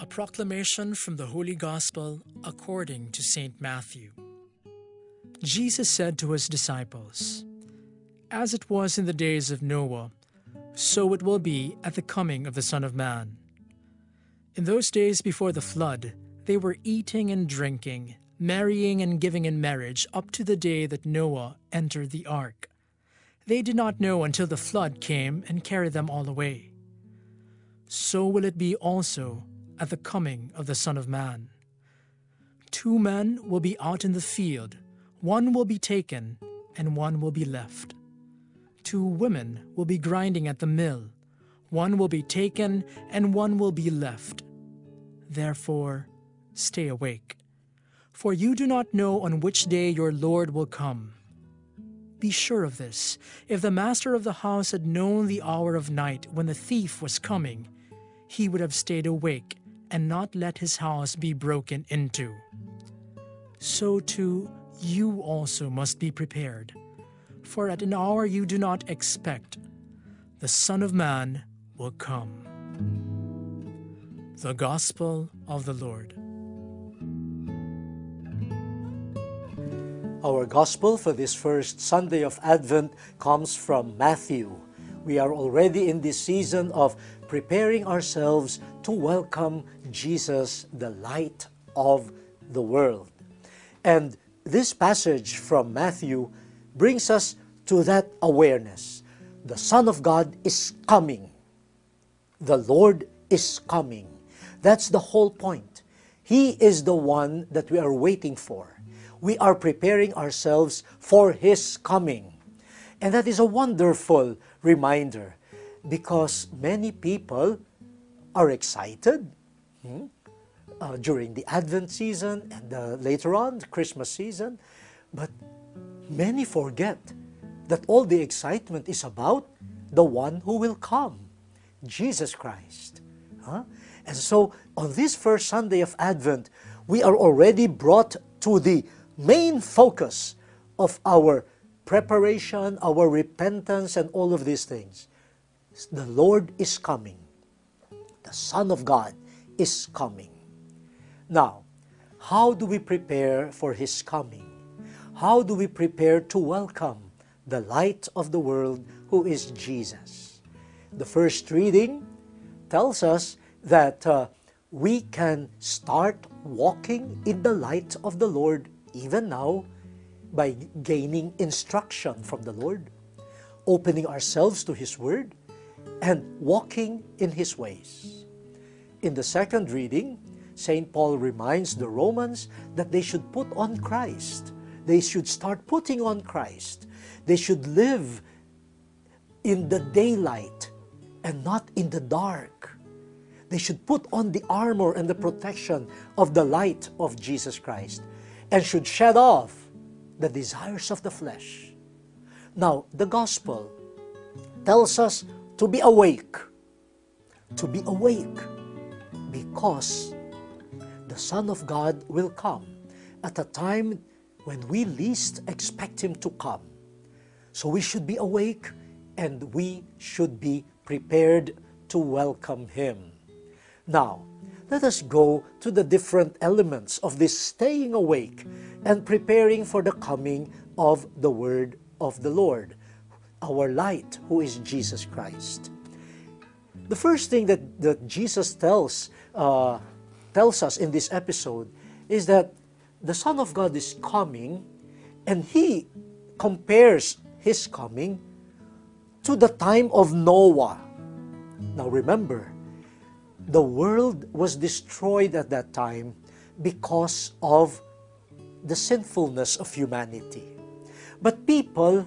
A proclamation from the Holy Gospel according to St. Matthew. Jesus said to his disciples, "As it was in the days of Noah, so it will be at the coming of the Son of Man. In those days before the flood, they were eating and drinking, marrying and giving in marriage up to the day that Noah entered the ark. They did not know until the flood came and carried them all away. So will it be also at the coming of the Son of Man. 2 men will be out in the field, one will be taken, and one will be left. 2 women will be grinding at the mill, one will be taken, and one will be left. Therefore, stay awake, for you do not know on which day your Lord will come. Be sure of this, if the master of the house had known the hour of night when the thief was coming, he would have stayed awake and not let his house be broken into. So too, you also must be prepared, for at an hour you do not expect, the Son of Man will come." The Gospel of the Lord. Our Gospel for this first Sunday of Advent comes from Matthew. We are already in this season of preparing ourselves to welcome Jesus, the light of the world. And this passage from Matthew brings us to that awareness. The Son of God is coming. The Lord is coming. That's the whole point. He is the one that we are waiting for. We are preparing ourselves for His coming. And that is a wonderful reminder because many people are excited during the Advent season and later on, the Christmas season. But many forget that all the excitement is about the one who will come, Jesus Christ. And so on this first Sunday of Advent, we are already brought to the main focus of our preparation, our repentance, and all of these things. The Lord is coming. The Son of God is coming. Now, how do we prepare for His coming? How do we prepare to welcome the light of the world who is Jesus? The first reading tells us that we can start walking in the light of the Lord even now by gaining instruction from the Lord, opening ourselves to His Word, and walking in His ways. In the second reading, St. Paul reminds the Romans that they should put on Christ. They should start putting on Christ. They should live in the daylight and not in the dark. They should put on the armor and the protection of the light of Jesus Christ and should shed off the desires of the flesh. Now, the Gospel tells us to be awake. To be awake because the Son of God will come at a time when we least expect Him to come. So we should be awake and we should be prepared to welcome Him. Now, let us go to the different elements of this staying awake and preparing for the coming of the Word of the Lord, our light, who is Jesus Christ. The first thing that Jesus tells us in this episode is that the Son of God is coming, and He compares His coming to the time of Noah. Now remember, the world was destroyed at that time because of the sinfulness of humanity. But people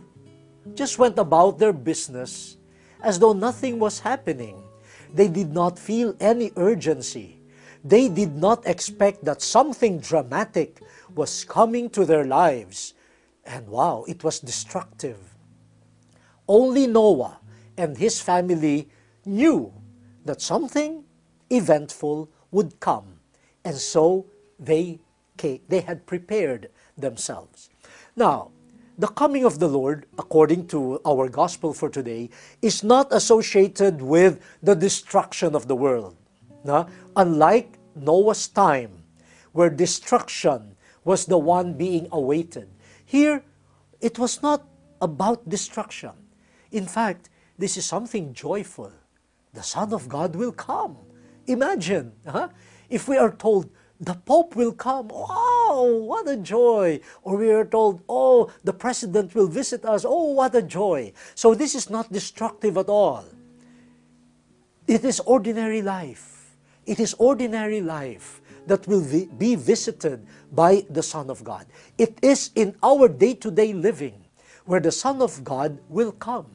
just went about their business as though nothing was happening. They did not feel any urgency. They did not expect that something dramatic was coming to their lives. And wow, it was destructive. Only Noah and his family knew that something eventful would come. And so they had prepared themselves. Now, the coming of the Lord, according to our gospel for today, is not associated with the destruction of the world. No? Unlike Noah's time, where destruction was the one being awaited. Here, it was not about destruction. In fact, this is something joyful. The Son of God will come. Imagine, if we are told, the Pope will come. Wow, what a joy. Or we are told, oh, the President will visit us. Oh, what a joy. So this is not destructive at all. It is ordinary life. It is ordinary life that will be visited by the Son of God. It is in our day-to-day living where the Son of God will come.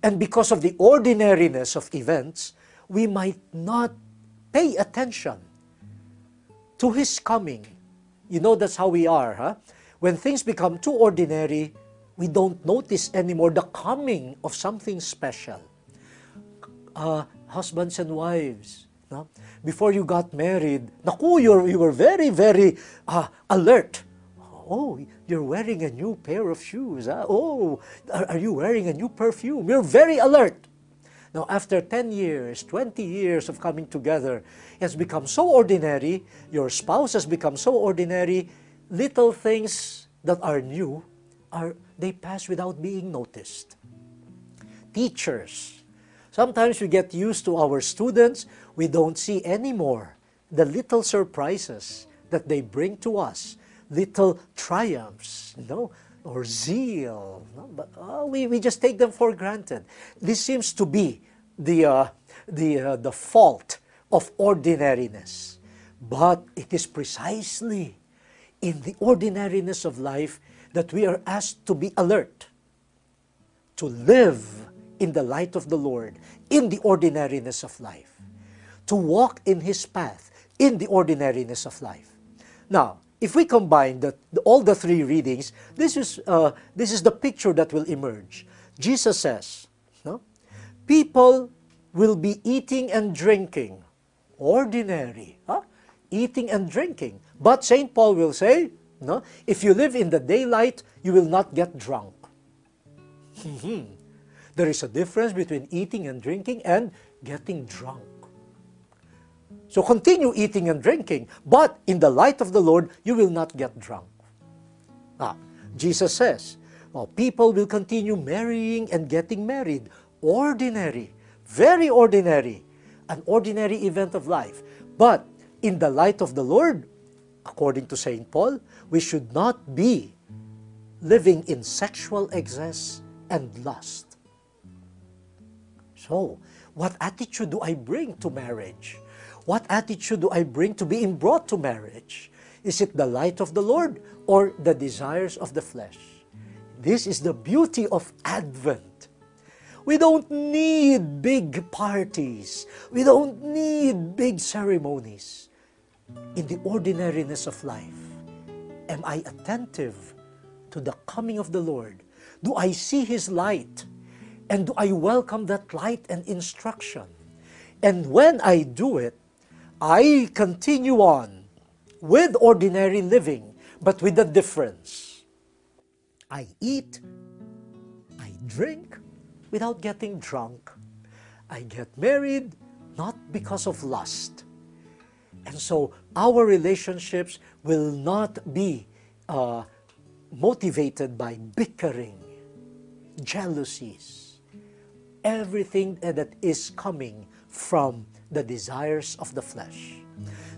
And because of the ordinariness of events, we might not pay attention to His coming. You know, that's how we are, When things become too ordinary, we don't notice anymore the coming of something special. Husbands and wives, before you got married, naku, you were very, very alert. Oh, you're wearing a new pair of shoes. Oh, are you wearing a new perfume? You're very alert. Now, after 10 years, 20 years of coming together, it has become so ordinary, your spouse has become so ordinary, little things that are new, they pass without being noticed. Teachers, sometimes we get used to our students, we don't see anymore the little surprises that they bring to us, little triumphs, or zeal. But we just take them for granted. This seems to be the fault of ordinariness. But it is precisely in the ordinariness of life that we are asked to be alert, to live in the light of the Lord, in the ordinariness of life, to walk in His path, in the ordinariness of life. Now, if we combine all the three readings, this is the picture that will emerge. Jesus says, people will be eating and drinking, ordinary, eating and drinking. But St. Paul will say, if you live in the daylight, you will not get drunk. There is a difference between eating and drinking and getting drunk. So continue eating and drinking, but in the light of the Lord, you will not get drunk. Jesus says, people will continue marrying and getting married. Ordinary, very ordinary, an ordinary event of life. But in the light of the Lord, according to St. Paul, we should not be living in sexual excess and lust. So, what attitude do I bring to marriage? What attitude do I bring to being brought to marriage? Is it the light of the Lord or the desires of the flesh? This is the beauty of Advent. We don't need big parties. We don't need big ceremonies. In the ordinariness of life, am I attentive to the coming of the Lord? Do I see His light? And do I welcome that light and instruction? And when I do it, I continue on with ordinary living, but with a difference. I eat, I drink without getting drunk. I get married not because of lust. And so our relationships will not be motivated by bickering, jealousies, everything that is coming from the desires of the flesh.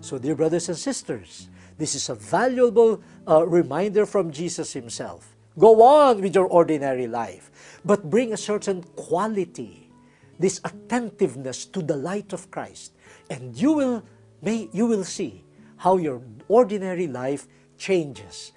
So, dear brothers and sisters, this is a valuable reminder from Jesus Himself. Go on with your ordinary life, but bring a certain quality, this attentiveness to the light of Christ, and you will see how your ordinary life changes